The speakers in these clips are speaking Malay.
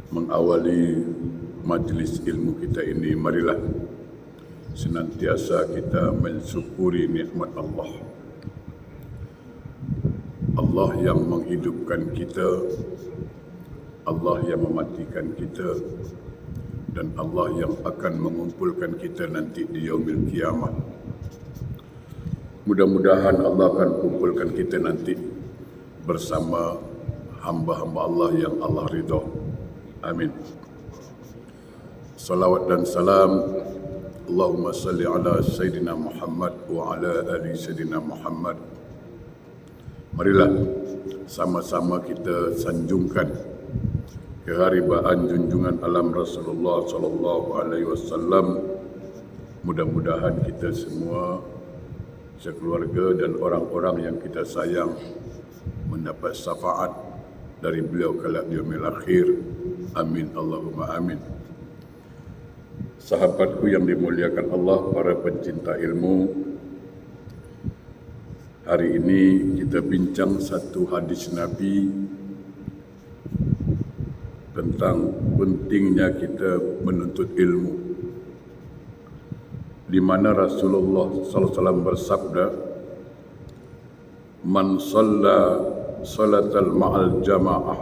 mengawali majlis ilmu kita ini, marilah senantiasa kita mensyukuri nikmat Allah. Allah yang menghidupkan kita, Allah yang mematikan kita, dan Allah yang akan mengumpulkan kita nanti di yaumil qiyamah. Mudah-mudahan Allah akan kumpulkan kita nanti bersama hamba-hamba Allah yang Allah ridha. Amin. Salawat dan salam, Allahumma salli ala Sayyidina Muhammad wa ala ali Sayyidina Muhammad. Marilah sama-sama kita sanjungkan keharibaan junjungan alam Rasulullah sallallahu alaihi wasallam. Mudah-mudahan kita semua, sekeluarga dan orang-orang yang kita sayang mendapat syafaat dari beliau kelak di yaumil akhir. Amin Allahumma amin. Sahabatku yang dimuliakan Allah, para pencinta ilmu, hari ini kita bincang satu hadis Nabi tentang pentingnya kita menuntut ilmu, di mana Rasulullah SAW bersabda, "Man shalla salatal ma'al jamaah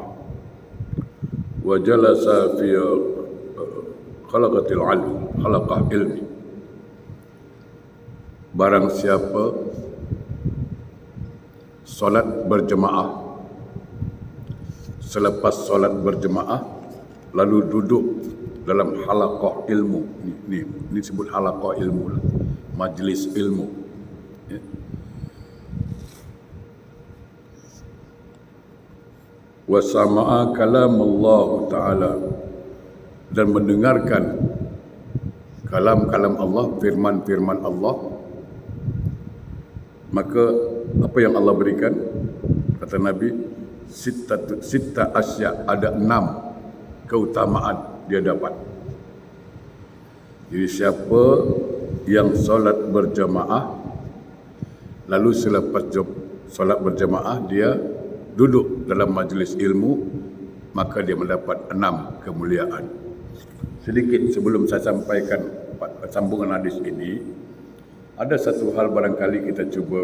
wa jalasa fi khalaqah ilmi." Barang siapa solat berjemaah, selepas solat berjemaah lalu duduk dalam halaqah ilmu, ini disebut halaqah ilmu, majlis ilmu, ya. Wa sama'a kalam Allah Ta'ala, dan mendengarkan kalam-kalam Allah, firman-firman Allah, maka apa yang Allah berikan? Kata Nabi, sitta asya, ada 6 keutamaan dia dapat. Jadi siapa yang solat berjamaah, lalu selepas solat berjamaah dia duduk dalam majlis ilmu, maka dia mendapat 6 kemuliaan. Sedikit sebelum saya sampaikan sambungan hadis ini, ada satu hal barangkali kita cuba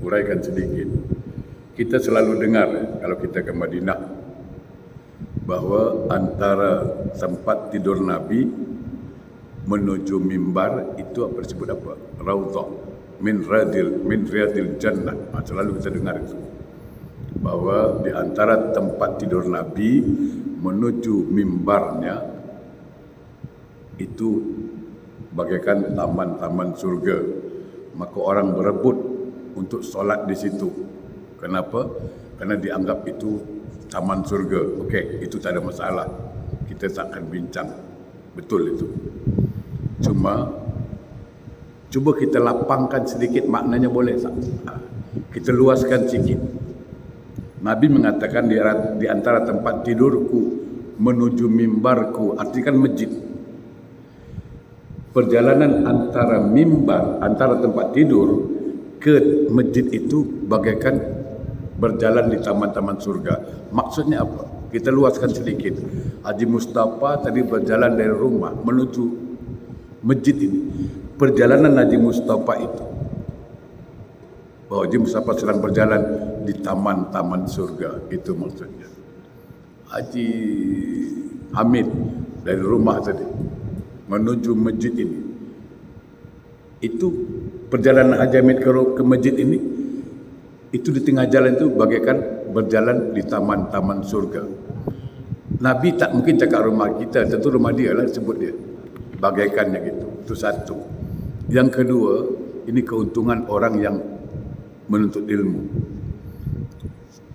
uraikan sedikit. Kita selalu dengar kalau kita ke Madinah bahawa antara tempat tidur Nabi menuju mimbar itu apa disebut apa? Raudhah min riyadil jannah. Selalu kita dengar itu, bahawa di antara tempat tidur Nabi menuju mimbarnya itu bagaikan taman-taman surga. Maka orang berebut untuk solat di situ. Kenapa? Karena dianggap itu taman surga. Okey, itu tak ada masalah. Kita tak akan bincang. Betul itu. Cuba kita lapangkan sedikit maknanya, boleh tak? Kita luaskan sedikit. Nabi mengatakan di antara tempat tidurku menuju mimbarku, artikan masjid. Perjalanan antara mimbar, antara tempat tidur ke masjid itu bagaikan berjalan di taman-taman surga. Maksudnya apa? Kita luaskan sedikit. Haji Mustafa tadi berjalan dari rumah menuju masjid ini. Perjalanan Haji Mustafa itu, bahwa Haji Mustafa sedang berjalan di taman-taman surga, itu maksudnya. Haji Hamid dari rumah tadi menuju masjid ini, itu perjalanan Haji Hamid ke masjid ini, itu di tengah jalan itu bagaikan berjalan di taman-taman surga. Nabi tak mungkin cakap rumah kita, tentu rumah dia lah sebut dia. Bagaikannya gitu. Itu satu. Yang kedua, ini keuntungan orang yang menuntut ilmu.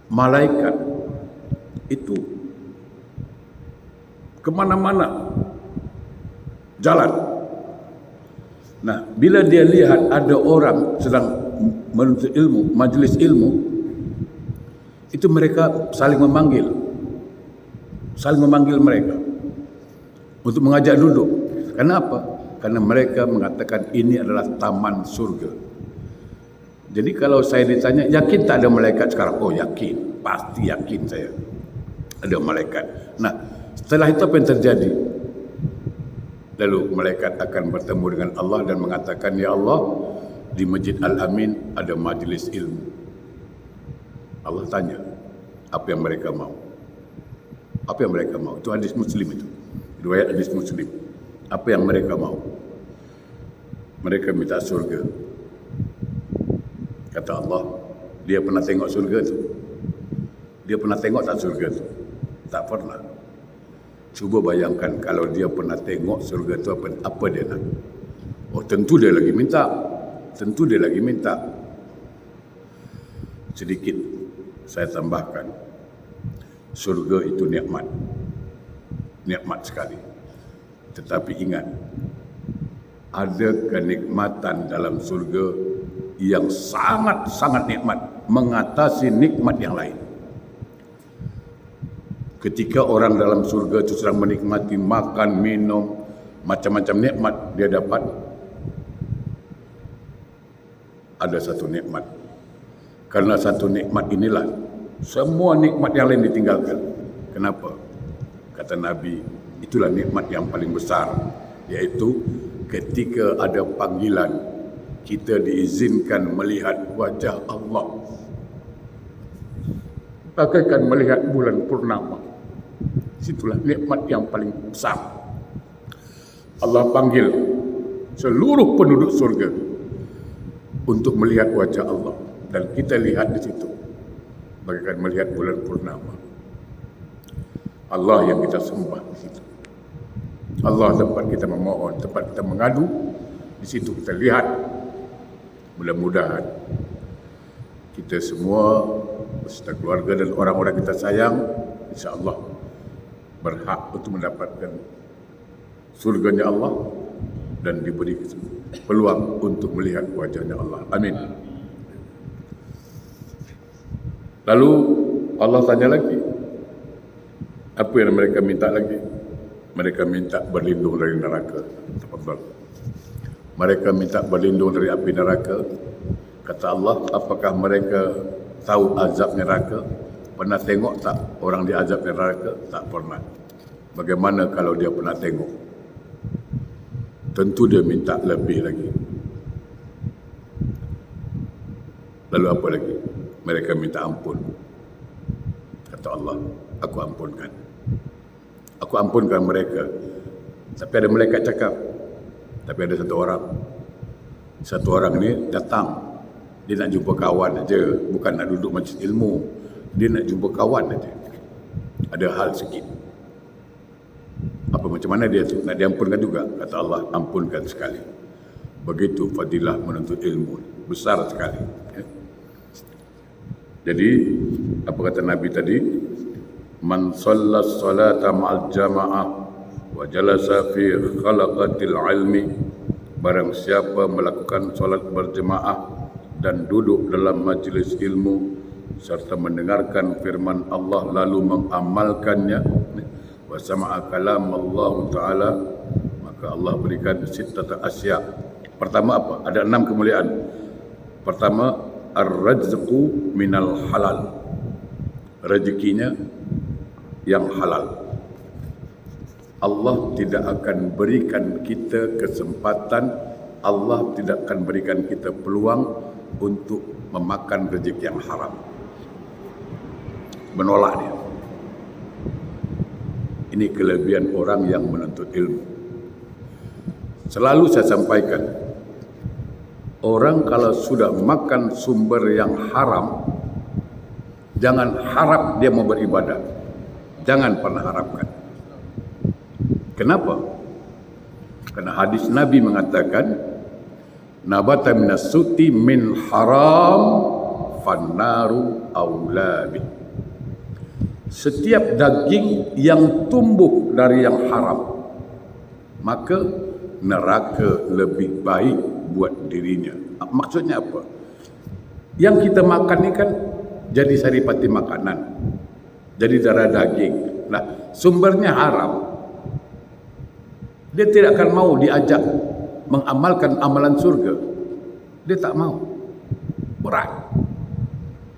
Malaikat itu kemana-mana jalan. Nah, bila dia lihat ada orang sedang menuntut ilmu, majlis ilmu, itu mereka saling memanggil mereka untuk mengajak duduk. Kenapa? Karena mereka mengatakan ini adalah taman surga. Jadi kalau saya ditanya, yakin tak ada malaikat sekarang? Oh yakin, pasti yakin saya. Ada malaikat. Nah, setelah itu apa yang terjadi? Lalu malaikat akan bertemu dengan Allah dan mengatakan, ya Allah, di Masjid Al-Amin ada majlis ilmu. Allah tanya, apa yang mereka mau? Apa yang mereka mau? Itu hadis Muslim itu. Riwayat hadis Muslim. Apa yang mereka mau? Mereka minta surga. Kata Allah, dia pernah tengok surga tu? Dia pernah tengok tak surga tu? Tak pernah. Cuba bayangkan kalau dia pernah tengok surga tu, apa dia nak? Oh, tentu dia lagi minta. Tentu dia lagi minta. Sedikit saya tambahkan. Surga itu nikmat. Nikmat sekali. Tetapi ingat, ada kenikmatan dalam surga yang sangat-sangat nikmat, mengatasi nikmat yang lain. Ketika orang dalam surga itu sedang menikmati makan, minum, macam-macam nikmat dia dapat, ada satu nikmat. Karena satu nikmat inilah semua nikmat yang lain ditinggalkan. Kenapa? Kata Nabi, itulah nikmat yang paling besar, yaitu ketika ada panggilan, kita diizinkan melihat wajah Allah bagaikan melihat bulan purnama. Situlah nikmat yang paling besar. Allah panggil seluruh penduduk surga untuk melihat wajah Allah, dan kita lihat di situ bagaikan melihat bulan purnama. Allah yang kita sembah di situ. Allah tempat kita memohon, tempat kita mengadu, di situ kita lihat. Mudah-mudahan kita semua beserta keluarga dan orang-orang kita sayang, insya-Allah berhak untuk mendapatkan surganya Allah dan diberi peluang untuk melihat wajahnya Allah. Amin. Lalu Allah tanya lagi, apa yang mereka minta lagi? Mereka minta berlindung dari neraka. Tafadhal. Mereka minta berlindung dari api neraka. Kata Allah, apakah mereka tahu azab neraka? Pernah tengok tak orang diazab neraka? Tak pernah. Bagaimana kalau dia pernah tengok? Tentu dia minta lebih lagi. Lalu apa lagi? Mereka minta ampun. Kata Allah, aku ampunkan. Aku ampunkan mereka. Tapi ada malaikat cakap. Tapi ada satu orang. Satu orang ni datang. Dia nak jumpa kawan aja, bukan nak duduk majlis ilmu. Dia nak jumpa kawan aja. Ada hal sikit. Apa macam mana dia tu? Nak diampunkan juga? Kata Allah, ampunkan sekali. Begitu fadilah menuntut ilmu. Besar sekali. Ya. Jadi, apa kata Nabi tadi? Man sallas salata ma'al jama'ah wa jalasa fi khalaqatil ilmi. Barang siapa melakukan solat berjemaah dan duduk dalam majlis ilmu serta mendengarkan firman Allah lalu mengamalkannya, wa sama'a kalam Allah Ta'ala, maka Allah berikan sittata asya. Pertama apa? Ada 6 kemuliaan. Pertama, ar-rizqu minal halal. Rezekinya yang halal. Allah tidak akan berikan kita kesempatan, Allah tidak akan berikan kita peluang untuk memakan rezeki yang haram. Menolak dia. Ini kelebihan orang yang menuntut ilmu. Selalu saya sampaikan, orang kalau sudah makan sumber yang haram, jangan harap dia mau beribadah. Jangan pernah harapkan. Kenapa? Karena hadis Nabi mengatakan, nabata minas suti min haram fannaru aulabi. Setiap daging yang tumbuh dari yang haram, maka neraka lebih baik buat dirinya. Maksudnya apa? Yang kita makan ni kan jadi saripati makanan, jadi darah daging. Nah, sumbernya haram. Dia tidak akan mau diajak mengamalkan amalan surga. Dia tak mau. Berat.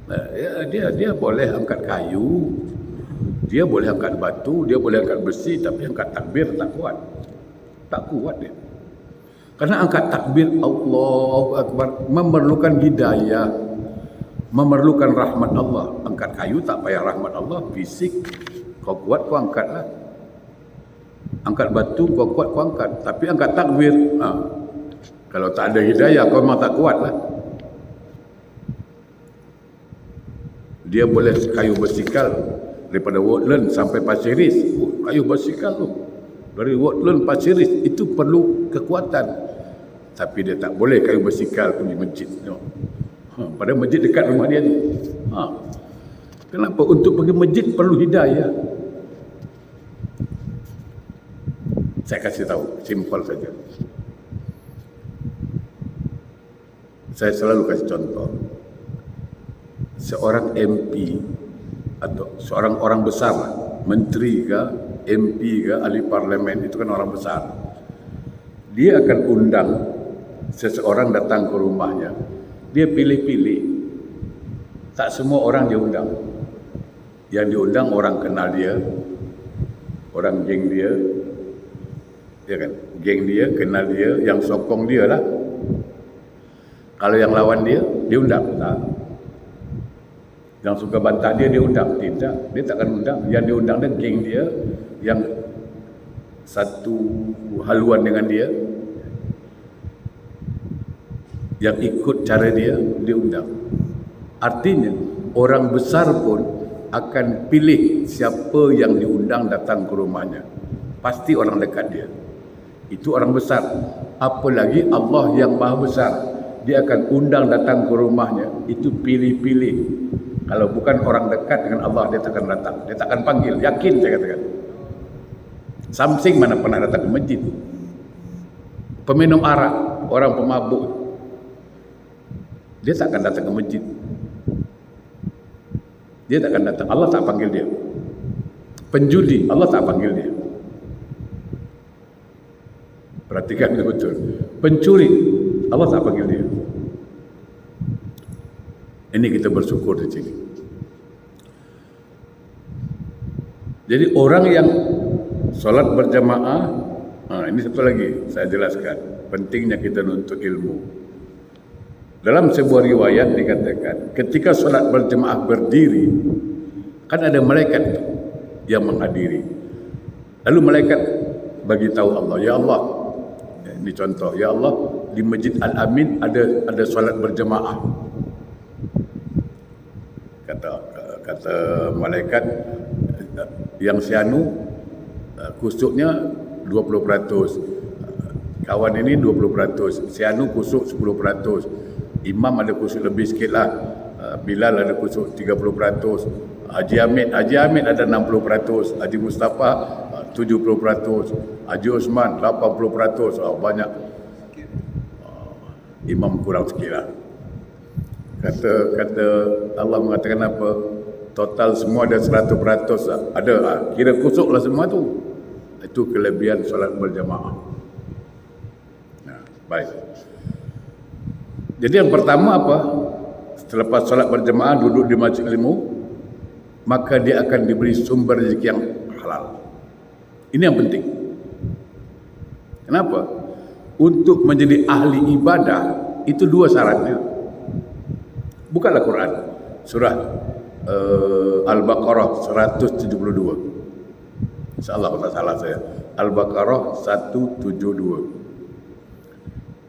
Nah, dia boleh angkat kayu, Dia boleh angkat batu, dia boleh angkat besi, tapi angkat takbir tak kuat. Tak kuat dia. Karena angkat takbir Allahu Akbar memerlukan hidayah, memerlukan rahmat Allah. Angkat kayu tak payah rahmat Allah, fisik. Kau kuat kau angkatlah. Angkat batu kau kuat kau angkat. Tapi angkat takbir, kalau tak ada hidayah kau memang tak kuat lah. Dia boleh kayu bersikal daripada Woodland sampai Pasir Ris. Kayu bersikal tu dari Woodland Pasir Ris itu perlu kekuatan. Tapi dia tak boleh kayu bersikal pergi masjid. Pada masjid dekat rumah dia ni. Kenapa? Untuk pergi masjid perlu hidayah. Saya kasih tahu, simple saja. Saya selalu kasih contoh. Seorang MP atau seorang orang besar, menteri ke, MP ke, ahli parlimen, itu kan orang besar. Dia akan undang seseorang datang ke rumahnya. Dia pilih-pilih. Tak semua orang dia undang. Yang diundang orang kenal dia, orang geng dia, ya kan? Geng dia, kenal dia, yang sokong dia lah. Kalau yang lawan dia, dia undang tak? Yang suka bantah dia undang? Tidak, dia takkan undang. Yang diundang dia geng dia, yang satu haluan dengan dia, yang ikut cara dia, dia undang. Artinya orang besar pun akan pilih siapa yang diundang datang ke rumahnya. Pasti orang dekat dia. Itu orang besar. Apalagi Allah yang maha besar, dia akan undang datang ke rumahnya. Itu pilih-pilih. Kalau bukan orang dekat dengan Allah, dia takkan datang. Dia takkan panggil. Yakin saya katakan. Samsing mana pernah datang ke masjid? Peminum arak, orang pemabuk, dia takkan datang ke masjid. Dia takkan datang. Allah tak panggil dia. Penjudi, Allah tak panggil dia. Perhatikan betul. Pencuri, Allah tak panggil dia. Ini kita bersyukur di sini. Jadi orang yang solat berjamaah, ini satu lagi saya jelaskan, pentingnya kita nuntut ilmu. Dalam sebuah riwayat dikatakan, ketika solat berjamaah berdiri, kan ada malaikat yang menghadiri. Lalu malaikat bagi tahu Allah, ya Allah, ini contoh, ya Allah, di Masjid Al-Amin ada solat berjamaah. Kata malaikat, yang sianu kusuknya 20%, kawan ini 20%, sianu kusuk 10%, imam ada kusuk lebih sikit lah, Bilal ada kusuk 30%, Haji Hamid ada 60%, Haji Mustafa 70%, Haji Osman 80%, banyak. Imam kurang sikit lah. Kata Allah mengatakan apa? Total semua ada 100%. Ada, kira kusuk lah semua tu. Itu kelebihan solat berjamaah. Baik. Jadi yang pertama apa? Selepas solat berjamaah duduk di majlis ilmu, maka dia akan diberi sumber rezeki yang halal. Ini yang penting. Kenapa? Untuk menjadi ahli ibadah itu dua syaratnya. Bukanlah Quran, surah Al-Baqarah 172. InsyaAllah kalau tak salah saya. Al-Baqarah 172.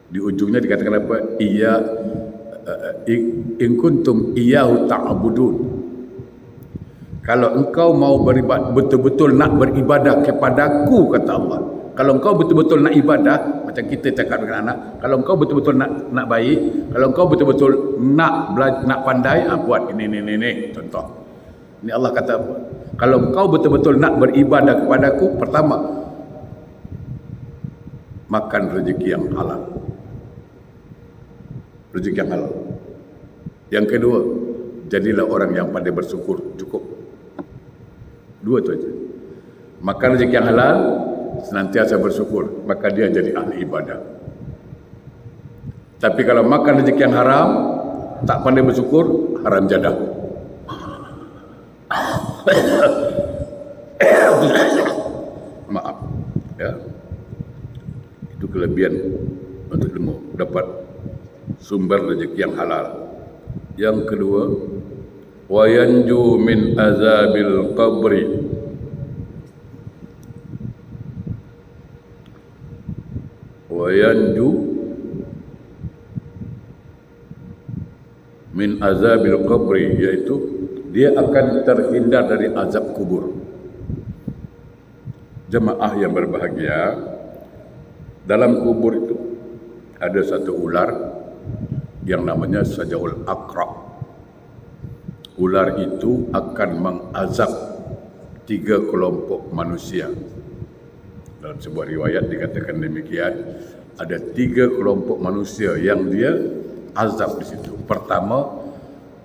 Di ujungnya dikatakan apa? In kuntum iyyahu ta'budun. Kalau engkau mau beribadah, betul-betul nak beribadah kepadaku, kata Allah. Kalau engkau betul-betul nak ibadah, macam kita cakap dengan anak, kalau engkau betul-betul nak baik, kalau engkau betul-betul nak belajar, nak pandai, buat ini, contoh. Ini Allah kata apa? Kalau engkau betul-betul nak beribadah kepadaku, pertama, makan rezeki yang halal. Rezeki yang halal. Yang kedua, jadilah orang yang pandai bersyukur. Cukup. Dua itu aja. Makan rezeki yang halal, senantiasa bersyukur, maka dia jadi ahli ibadah. Tapi kalau makan rezeki yang haram, tak pandai bersyukur, haram jadah. Maaf, ya. Itu kelebihan untuk ilmu, dapat sumber rezeki yang halal. Yang kedua, wa yanju min azabil qabri. Wa yanju min azabil qabri, yaitu dia akan terhindar dari azab kubur. Jemaah yang berbahagia, dalam kubur itu ada satu ular yang namanya Sajaul Aqra. Ular itu akan mengazab 3 kelompok manusia. Dalam sebuah riwayat dikatakan demikian, ada 3 kelompok manusia yang dia azab di situ. Pertama,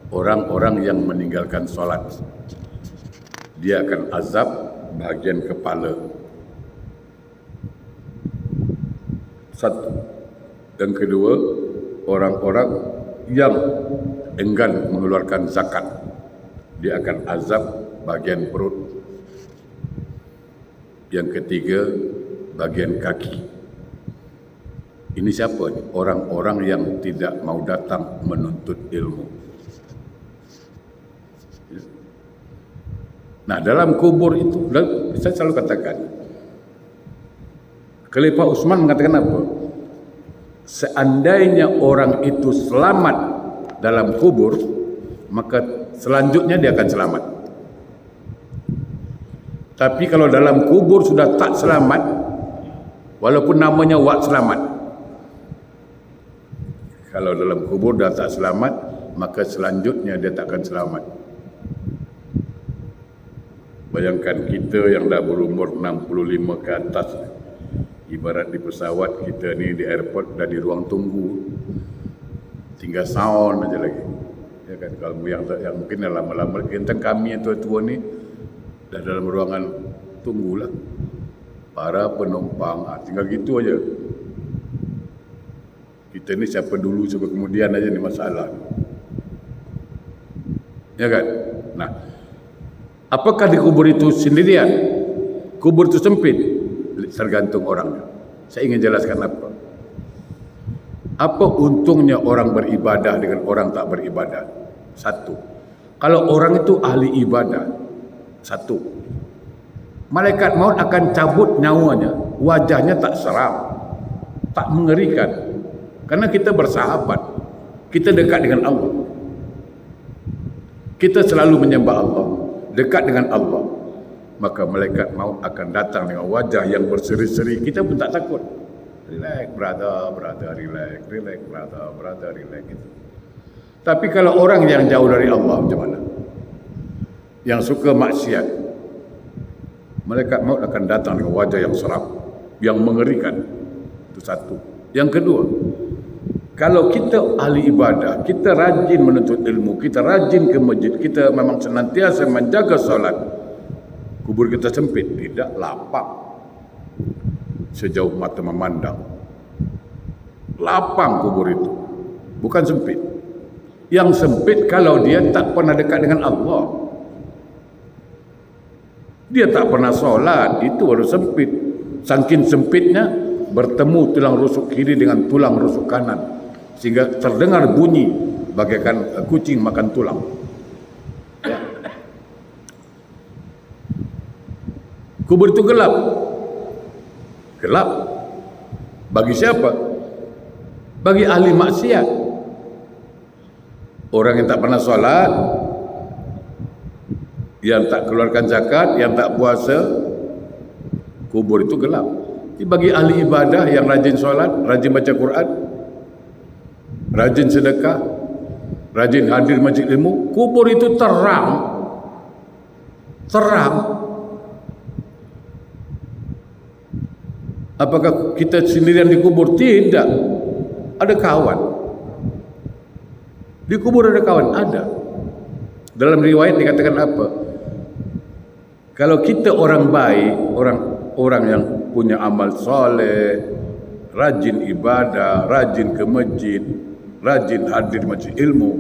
orang-orang yang meninggalkan solat. Dia akan azab bahagian kepala. Satu. Yang kedua, orang-orang yang enggan mengeluarkan zakat. Dia akan azab bahagian perut. Yang ketiga, bahagian kaki. Ini siapa? Orang-orang yang tidak mau datang menuntut ilmu. Nah, dalam kubur itu, saya selalu katakan, Khalifah Utsman mengatakan apa? Seandainya orang itu selamat dalam kubur, maka selanjutnya dia akan selamat. Tapi kalau dalam kubur sudah tak selamat, walaupun namanya wak selamat, kalau dalam kubur dah tak selamat, maka selanjutnya dia tak akan selamat. Bayangkan kita yang dah berumur 65 ke atas, ibarat di pesawat kita ni, di airport dah di ruang tunggu, tinggal sound aja lagi. Ya kan, kalau yang mungkin dah lama-lama, kita kami yang tua-tua ni dah dalam ruangan tunggulah. Para penumpang, tinggal gitu aja. Kita ni siapa dulu siapa kemudian aja ni masalah. Ya kan? Nah, apakah di kubur itu sendirian? Kubur itu sempit? Tergantung orangnya. Saya ingin jelaskan apa. Apa untungnya orang beribadah dengan orang tak beribadah? Satu, kalau orang itu ahli ibadah, satu, malaikat maut akan cabut nyawanya, wajahnya tak seram, tak mengerikan. Karena kita bersahabat, kita dekat dengan Allah, kita selalu menyembah Allah, dekat dengan Allah, maka malaikat maut akan datang dengan wajah yang berseri-seri. Kita pun tak takut. Relax brother, relax brother, relax gitu. Tapi kalau orang yang jauh dari Allah macam mana? Yang suka maksiat, malaikat maut akan datang dengan wajah yang seram, yang mengerikan. Itu satu. Yang kedua, kalau kita ahli ibadah, kita rajin menuntut ilmu, kita rajin ke masjid, kita memang senantiasa menjaga solat, kubur kita sempit, tidak, lapang sejauh mata memandang. Lapang kubur itu, bukan sempit. Yang sempit kalau dia tak pernah dekat dengan Allah, dia tak pernah solat, itu baru sempit. Saking sempitnya, bertemu tulang rusuk kiri dengan tulang rusuk kanan, sehingga terdengar bunyi bagaikan kucing makan tulang. Ya. Kubur itu gelap. Gelap. Bagi siapa? Bagi ahli maksiat. Orang yang tak pernah solat, yang tak keluarkan zakat, yang tak puasa, kubur itu gelap. Bagi ahli ibadah yang rajin solat, rajin baca Quran, rajin sedekah, rajin hadir majlis ilmu, kubur itu terang. Terang. Apakah kita sendirian di kubur? Tidak. Ada kawan. Di kubur ada kawan? Ada. Dalam riwayat dikatakan apa? Kalau kita orang baik, orang yang punya amal soleh, rajin ibadah, rajin ke masjid, rajin hadir majlis ilmu,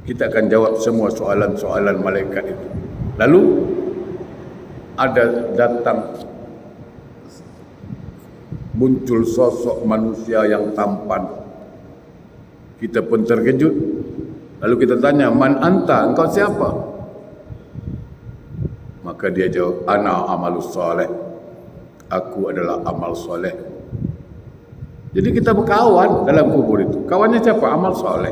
kita akan jawab semua soalan-soalan malaikat itu. Lalu ada datang muncul sosok manusia yang tampan, kita pun terkejut. Lalu kita tanya, man anta, engkau siapa? Maka dia jawab, ana amalus soleh, aku adalah amal soleh. Jadi kita berkawan dalam kubur itu. Kawannya siapa? Amal soleh.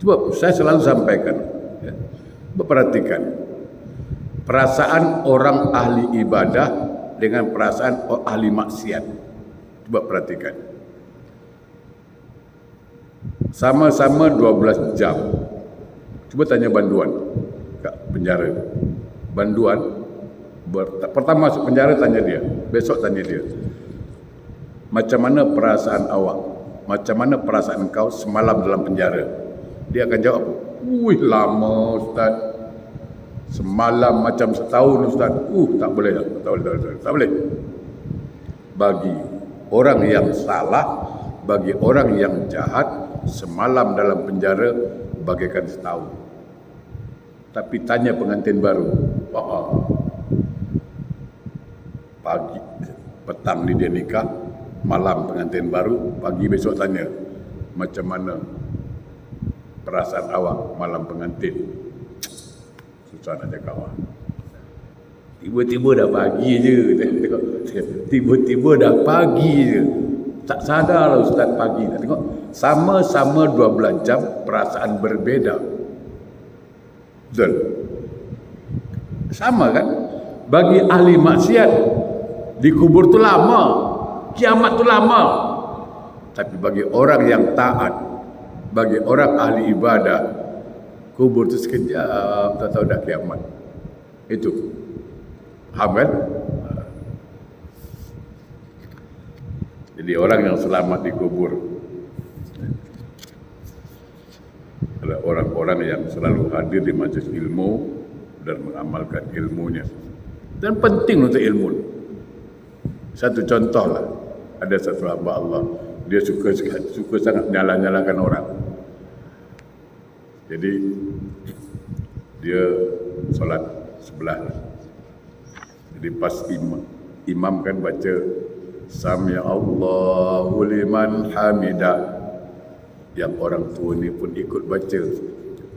Coba saya selalu sampaikan, ya, perhatikan perasaan orang ahli ibadah dengan perasaan ahli maksiat. Coba perhatikan. Sama-sama 12 jam. Coba tanya Banduan kat penjara. Banduan pertama masuk penjara tanya dia, besok tanya dia, macam mana perasaan awak? Macam mana perasaan kau semalam dalam penjara? Dia akan jawab, wih lama Ustaz. Semalam macam setahun Ustaz. Tak boleh. Tak boleh. Bagi orang yang salah, bagi orang yang jahat, semalam dalam penjara bagaikan setahun. Tapi tanya pengantin baru, pagi, petang ni dia nikah, malam pengantin baru, pagi besok tanya, macam mana perasaan awak malam pengantin? Susah nak cakap awak. Tiba-tiba dah pagi je. Tiba-tiba dah pagi je. Tak sadar lah Ustaz pagi. Tengok, sama-sama 12 jam perasaan berbeza. Betul? Sama kan? Bagi ahli maksiat, di kubur tu lama, kiamat tu lama. Tapi bagi orang yang taat, bagi orang ahli ibadah, kubur tu sekejap, tak tahu dah kiamat. Itu. Faham kan? Jadi orang yang selamat di kubur adalah orang-orang yang selalu hadir di majlis ilmu dan mengamalkan ilmunya. Dan penting untuk ilmu. Satu contoh lah, ada satu hamba Allah, dia suka sangat nyala-nyalakan orang. Jadi dia solat sebelah. Jadi pas imam kan baca Sami Allahu liman hamidah, yang orang tua ni pun ikut baca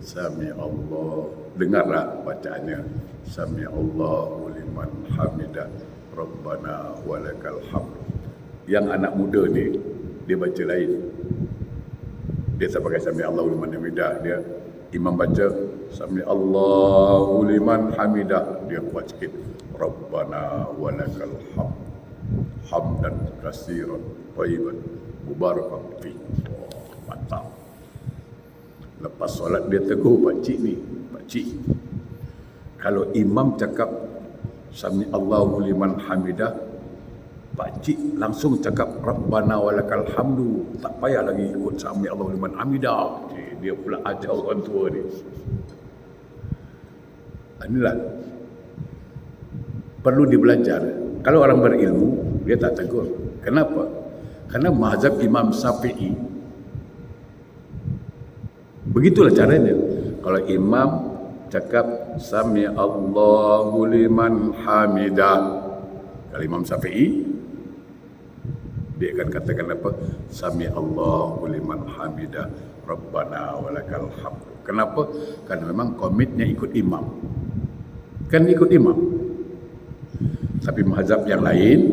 Sami Allah. Dengarlah bacaannya, Sami Allahu liman hamidah Rabbana walakal hamd. Yang anak muda ni dia baca lain. Dia tak pakai Sami Allahu liman hamidah, dia imam baca Sami Allahu liman hamidah, dia kuat sikit, Rabbana walakal hamd hamdan katsiran thayyiban mubarakan fi. Mantap. Lepas solat dia tegur pakcik ni, pakcik, kalau imam cakap Sami Allahu liman hamidah, pakcik langsung cakap Rabbana walakal hamdu, tak payah lagi ikut Sami Allahu liman hamidah. Dia pula ajar orang tua ni. Inilah perlu dibelajar. Kalau orang berilmu, dia tak tegur. Kenapa? Karena mazhab Imam Syafi'i, begitulah caranya. Kalau imam cakap Sami Allahu liman hamidah, kalau Imam Syafi'i, dia akan katakan apa? Sami Allahu liman hamidah Rabbana walakal hamd. Kenapa? Karena memang komitnya ikut imam. Kan ikut imam. Tapi mazhab yang lain,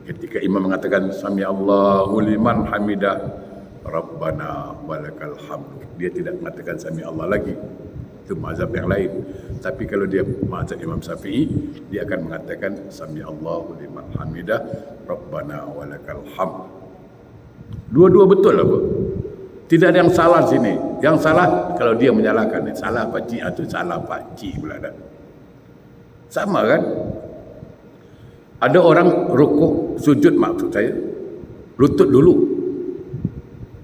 ketika imam mengatakan Sami Allahu liman hamidah Rabbana walakal hamd, dia tidak mengatakan Sami Allah lagi. Itu mazhab yang lain. Tapi kalau dia mazhab Imam Syafi'i, dia akan mengatakan Sami Allahu liman hamidah Rabbana walakal hamd. Dua-dua betul apa? Tidak ada yang salah sini. Yang salah kalau dia menyalahkan, salah pakcik atau salah pakcik pula dah. Sama kan? Ada orang rukuk, sujud, maksud saya lutut dulu.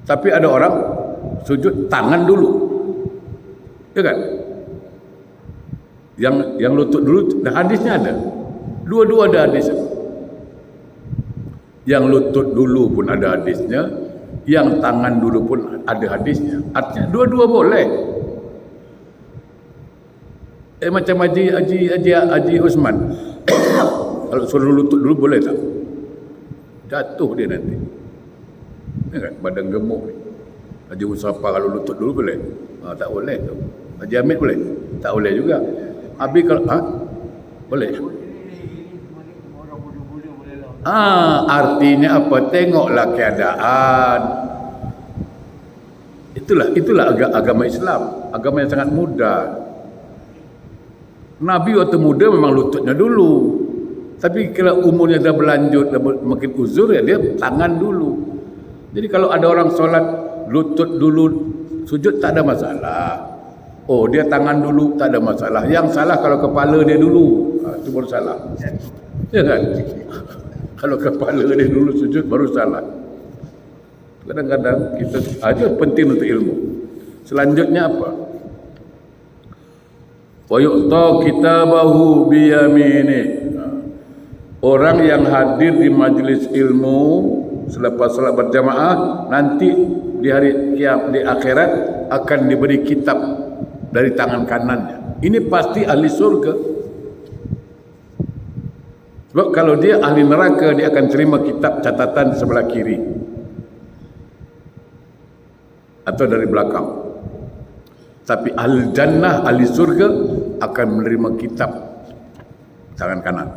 Tapi ada orang sujud tangan dulu. Ya kan? Yang lutut dulu, dah hadisnya ada. Dua-dua ada hadisnya. Yang lutut dulu pun ada hadisnya, yang tangan dulu pun ada hadisnya. Artinya dua-dua boleh. Macam Haji Osman. Kalau suruh lutut dulu boleh tak? Jatuh dia nanti. Ya kan? Badan gemuk ni. Haji Mustafa kalau lutut dulu boleh? Tak boleh tu. Haji Hamid boleh? Tak boleh juga. Habis kalau boleh. Artinya apa? Tengoklah keadaan. Itulah agama Islam. Agama yang sangat mudah. Nabi waktu muda memang lututnya dulu. Tapi kalau umurnya dah berlanjut, dah makin uzur, ya dia tangan dulu. Jadi kalau ada orang solat lutut dulu, sujud tak ada masalah. Oh, dia tangan dulu tak ada masalah. Yang salah kalau kepala dia dulu, itu baru salah. Ya kan? Kalau kepala dia dulu sujud baru salah. Kadang-kadang kita aja penting untuk ilmu. Selanjutnya apa? Wa yu'ta kitabahu biyamini. Orang yang hadir di majlis ilmu selepas salat berjamaah nanti di hari kiamat, di akhirat akan diberi kitab dari tangan kanannya. Ini pasti ahli surga. Sebab kalau dia ahli neraka, dia akan terima kitab catatan sebelah kiri atau dari belakang. Tapi ahli jannah, ahli surga akan menerima kitab tangan kanan.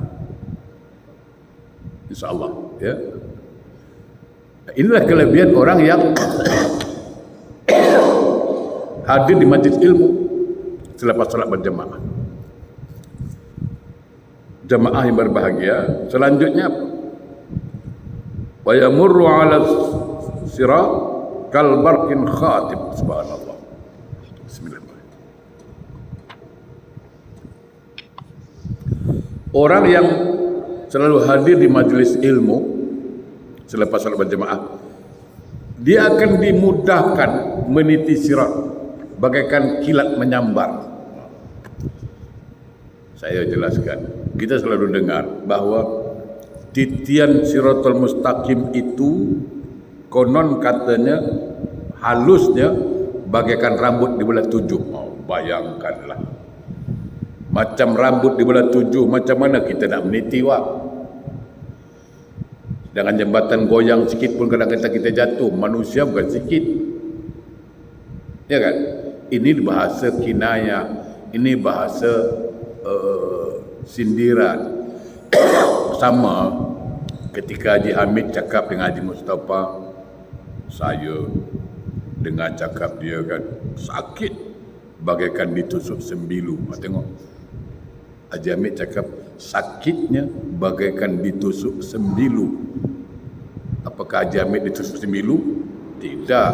InsyaAllah, ya. Inilah kelebihan orang yang hadir di majlis ilmu selepas salat berjamaah. Jamaah yang berbahagia. Selanjutnya apa? Wa yamurru 'ala sirat kal barqin khatib. Subhanallah. Bismillahirrahmanirrahim. Orang yang selalu hadir di majlis ilmu selepas salat berjamaah, dia akan dimudahkan meniti sirat bagaikan kilat menyambar. Saya jelaskan, kita selalu dengar bahawa titian siratul mustaqim itu konon katanya halusnya bagaikan rambut di belah 7. Bayangkanlah, macam rambut di belah 7, macam mana kita nak meniti wak? Dengan jembatan goyang sikit pun kadang-kadang kita jatuh. Manusia bukan sikit, ya kan? Ini bahasa kinayah, ini bahasa sindiran. Sama ketika Haji Hamid cakap dengan Haji Mustafa, saya dengar cakap dia kan sakit bagaikan ditusuk sembilu. Tengok, Haji Hamid cakap sakitnya bagaikan ditusuk sembilu. Apakah Haji Hamid ditusuk sembilu? Tidak.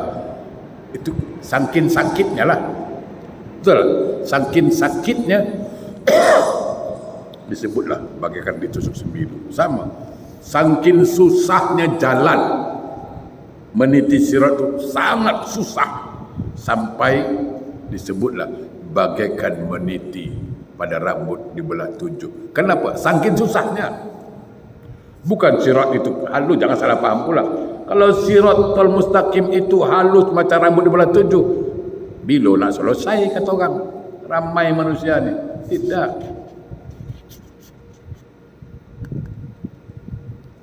Itu sangkin sakitnya lah. Betul? Sangkin sakitnya disebutlah bagaikan ditusuk sembilu. Sama. Sangkin susahnya jalan meniti sirat itu sangat susah, sampai disebutlah bagaikan meniti pada rambut di belah 7. Kenapa? Sangkin susahnya. Bukan sirat itu halus, jangan salah faham pula. Kalau siratul mustaqim itu halus macam rambut di belah 7, bila nak selesai kata orang ramai manusia ni? Tidak.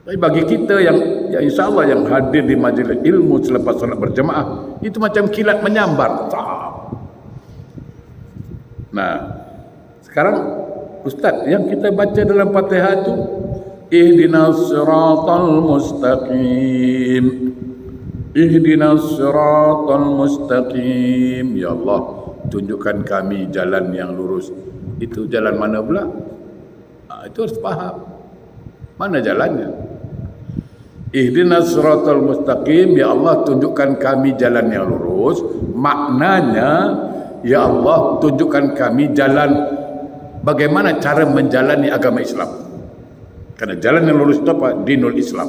Tapi bagi kita yang insya-Allah yang hadir di majlis ilmu selepas salat berjamaah, itu macam kilat menyambar. Nah, sekarang Ustaz, yang kita baca dalam Fatihah itu Ihdinas siratal mustaqim, Ihdinas siratal mustaqim. Ya Allah, tunjukkan kami jalan yang lurus. Itu jalan mana pula? Itu harus faham. Mana jalannya? Ihdinas siratal mustaqim, ya Allah tunjukkan kami jalan yang lurus. Maknanya, ya Allah tunjukkan kami jalan bagaimana cara menjalani agama Islam. Karena jalan yang lurus itu apa? Dinul Islam.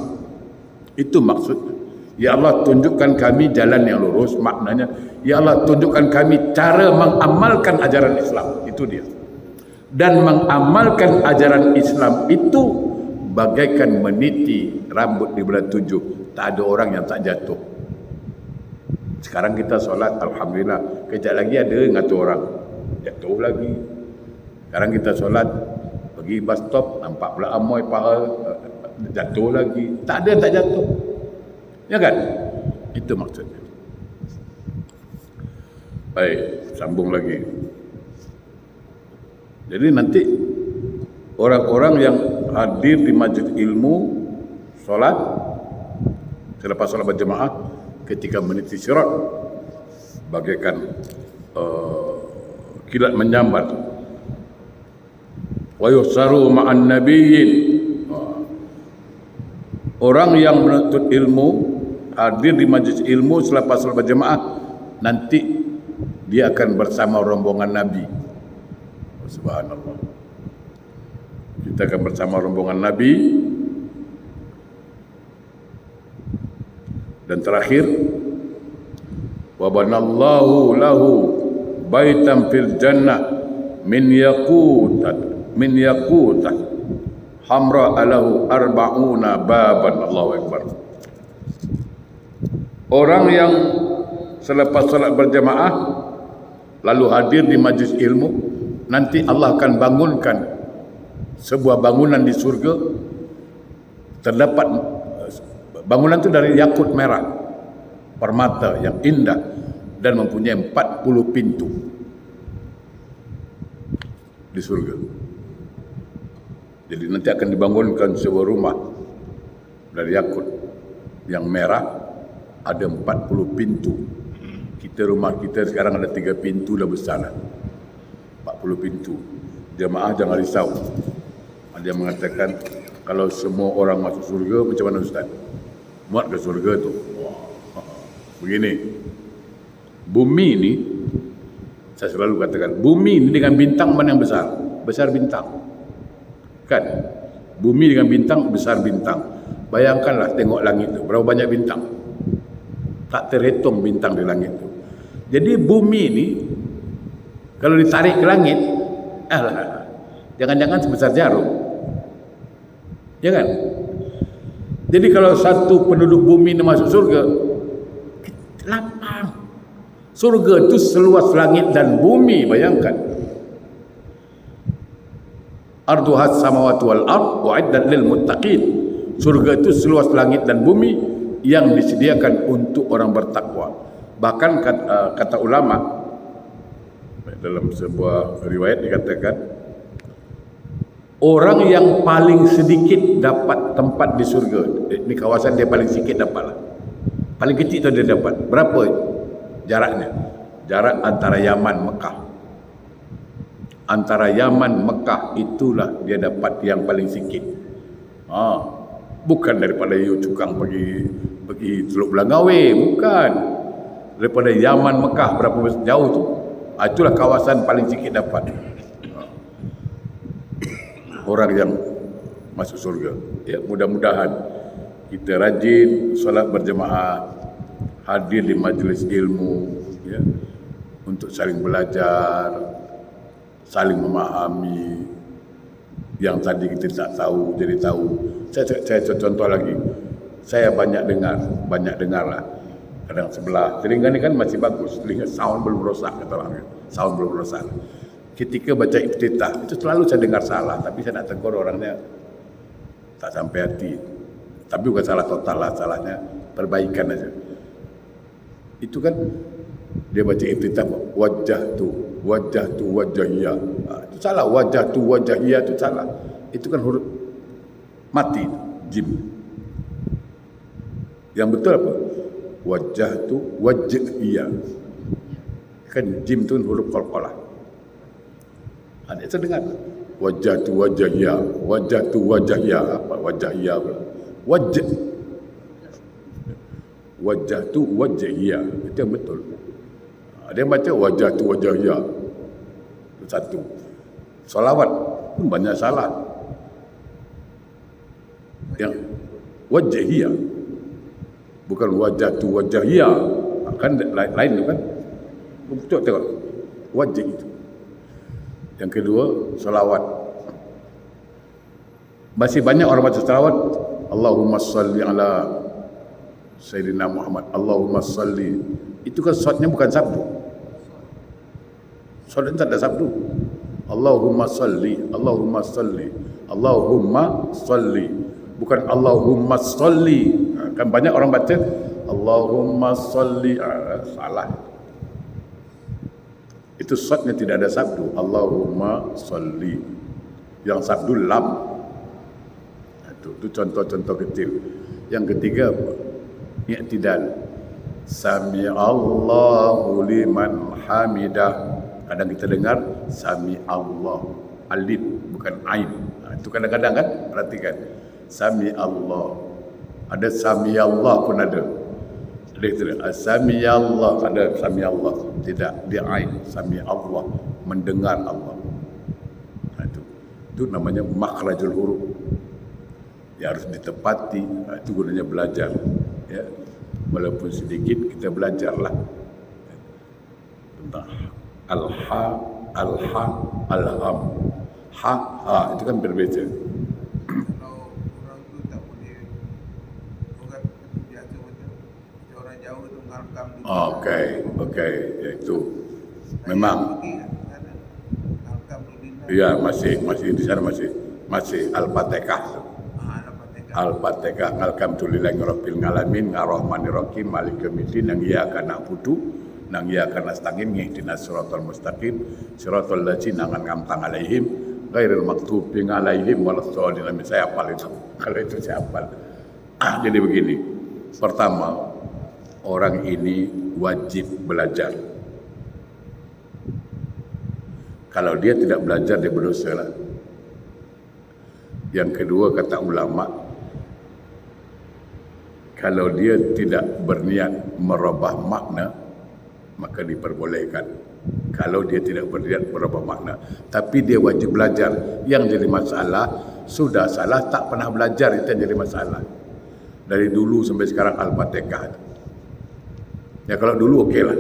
Itu maksudnya. Ya Allah tunjukkan kami jalan yang lurus. Maknanya, ya Allah tunjukkan kami cara mengamalkan ajaran Islam. Itu dia. Dan mengamalkan ajaran Islam itu bagaikan meniti rambut di belah 7. Tak ada orang yang tak jatuh. Sekarang kita solat, alhamdulillah. Kejap lagi ada 100 orang jatuh lagi. Sekarang kita solat, pergi bus stop, nampak pula amoy paha, jatuh lagi. Tak ada tak jatuh. Ya kan? Itu maksudnya. Baik, sambung lagi. Jadi nanti orang-orang yang hadir di majlis ilmu, solat, selepas solat berjemaah, ketika meniti sirat, bagaikan kilat menyambar. Wa yusaru ma'an nabiyyin. Orang yang menuntut ilmu, hadir di majlis ilmu selepas solat berjemaah, nanti dia akan bersama rombongan Nabi. Subhanallah. Kita akan bersama rombongan Nabi. Dan terakhir, wa banallahu lahu baitan fil jannah min yaqutat hamra alahu arba'una baban. Allahu akbar. Orang yang selepas salat berjemaah lalu hadir di majlis ilmu, nanti Allah akan bangunkan sebuah bangunan di surga. Terdapat bangunan itu dari yakut merah, permata yang indah, dan mempunyai 40 pintu di surga. Jadi nanti akan dibangunkan sebuah rumah dari yakut yang merah, ada 40 pintu. Rumah kita sekarang ada 3 pintu, dah besar lah. 40 pintu. Jemaah jangan risau. Ada yang mengatakan, kalau semua orang masuk surga, macam mana Ustaz? Muat ke surga tu? Begini, bumi ni, saya selalu katakan, bumi ni dengan bintang mana yang besar? Besar bintang. Kan? Bumi dengan bintang, besar bintang. Bayangkanlah tengok langit tu, berapa banyak bintang? Tak terhitung bintang di langit tu. Jadi bumi ni kalau ditarik ke langit, jangan-jangan sebesar jarum. Ya kan? Jadi kalau satu penduduk bumi ni masuk surga, lapang. Surga itu seluas langit dan bumi, bayangkan. Arduhas samawati wal ard wa'iddat lil muttaqin. Surga itu seluas langit dan bumi yang disediakan untuk orang bertakwa. Bahkan kata ulama dalam sebuah riwayat dikatakan, orang yang paling sedikit dapat tempat di surga, di kawasan dia paling sedikit dapat lah. Paling kecil tu dia dapat. Berapa jaraknya? Jarak antara Yaman Mekah. Antara Yaman Mekah itulah dia dapat yang paling sikit. Bukan daripada Yu Cukang pergi Teluk Belangawe, bukan. Daripada Yaman Mekah berapa jauh tu? Itulah kawasan paling sikit dapat. Orang yang masuk surga. Ya, mudah-mudahan kita rajin solat berjemaah, hadir di majlis ilmu, ya, untuk saling belajar, saling memahami. Yang tadi kita tak tahu jadi tahu. Saya contoh lagi. Saya banyak dengar lah. Kadang sebelah telinga ni kan masih bagus, telinga sound belum rosak, kata orang. Sound belum rosak. Ketika baca iftitah itu selalu saya dengar salah, tapi saya nak tegur orangnya tak sampai hati. Tapi bukan salah total lah, salahnya perbaikan aja. Itu kan dia baca iftitah, wajah tu wajahiyah. Itu salah, wajah tu wajahiyah itu salah. Itu kan huruf mati, jim. Yang betul apa? Wajah tu wajahiyah. Kan jim tu huruf qalqalah. Ada saya dengar wajah tu wajahiyah, wajah tu wajahiyah, apa wajahiyah pula. Wajah tu wajahiyah, itu yang betul. Ada yang baca wajah tu wajahiyah. Itu satu. Salawat pun banyak salah. Yang wajahiyah, bukan wajah tu wajahiyah. Kan lain tu kan. Betul tengok. Wajah itu. Yang kedua, salawat. Masih banyak orang baca salawat. Allahumma salli ala Sayyidina Muhammad. Allahumma salli. Itu kan shotnya bukan sabdu. Shotnya tak ada sabdu. Allahumma salli, Allahumma salli, Allahumma salli. Bukan Allahumma salli. Kan banyak orang baca Allahumma salli. Salah. Itu shadnya tidak ada sabdu. Allahumma salli. Yang sabdu lam. Itu contoh-contoh kecil. Yang ketiga apa? I'tidal. Sami Allahu liman hamidah. Kadang kita dengar Sami Allah, alif bukan ain. Itu kadang-kadang kan, perhatikan. Sami Allah. Ada Sami Allah pun ada. Ada Sami Allah, ada Sami Allah. Tidak, dia ain. Sami Allah, mendengar Allah. Itu namanya makhrajul huruf. Ya harus ditepati. Itu gunanya belajar. Ya, walaupun sedikit kita belajarlah tentang al-ha, al-ha, al-ham. Ha, itu kan berbeza. Kalau orang tu tak boleh orang biasa macam orang jauh tu ngalkam dulu. Okey, itu memang. Ngalkam dulu. Ya, masih di sana masih al-fatihah. Al-fatihah. Alhamdulillahi rabbil alamin, arrahmanir rahim, malikil yaumiddin, yang iyyaka na'budu nang iyyaka nasta'in, ihdinas siratal mustaqim, siratal ladzina an'amta 'alaihim ghairil maghdubi 'alaihim waladdallin. Saya hafal itu. Kalau itu saya hafal. Jadi begini. Pertama, orang ini wajib belajar. Kalau dia tidak belajar, dia berdosa lah. Yang kedua, kata ulama, kalau dia tidak berniat merubah makna, maka diperbolehkan. Kalau dia tidak berniat merubah makna, tapi dia wajib belajar. Yang jadi masalah, sudah salah tak pernah belajar, itu yang jadi masalah. Dari dulu sampai sekarang Al-Fatihah. Ya kalau dulu okey lah.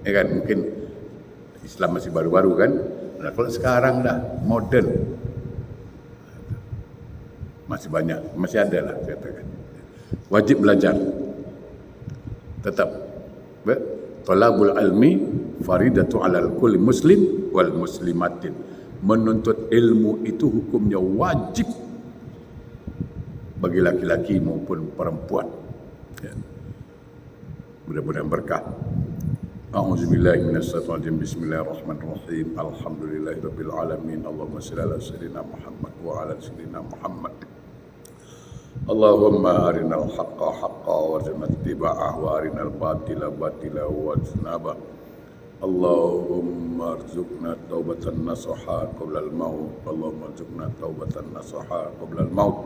Ya kan, mungkin Islam masih baru-baru kan. Nah, kalau sekarang dah modern, masih banyak, masih ada lah katakan. Wajib belajar. Tetap. Talabul ilmi faridatu alal kulli muslim wal muslimatin. Menuntut ilmu itu hukumnya wajib bagi laki-laki maupun perempuan. Ya. Mudah-mudahan berkah. A'udzubillahi minasyaitonir rajim. Bismillahirrahmanirrahim. Alhamdulillahirabbil alamin. Allahumma shalli ala sayyidina Muhammad wa ala sayyidina Muhammad. Allahumma arinal haqqa haqqa warzuqna ittiba'ah wa arinal batila batila wajtnabah. Allahumma arzuqna taubatan nasuha qabla al-maut. Allahumma arzuqna taubatan nasuha qabla al-maut.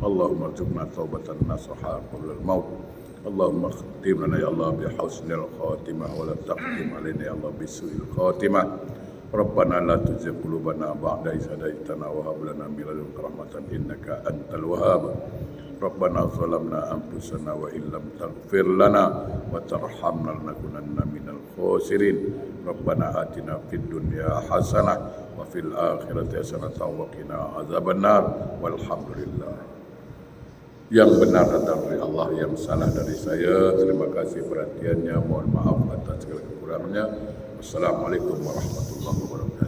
Allahumma arzuqna taubatan nasuha qabla al-maut. Allahumma khtim lana ya Allah bi husnil khatimah wa la taqdim alaina ya Allah bi su'il khatimah. Rabbana la tuzigh qulubana ba'da idh hadaytana wa hab lana min ladunka rahmatan innaka antal wahhab. Rabbana zalamna anfusana wa illam taghfir lana wa tarhamna lanakunanna minal khasirin. Rabbana atina fid dunya hasanah wa fil akhirati hasanah wa qina azabannar. Walhamdulillah. Yang benar datang dari Allah, yang salah dari saya. Terima kasih perhatiannya. Mohon maaf atas segala kekurangannya. Wassalamualaikum warahmatullahi wabarakatuh.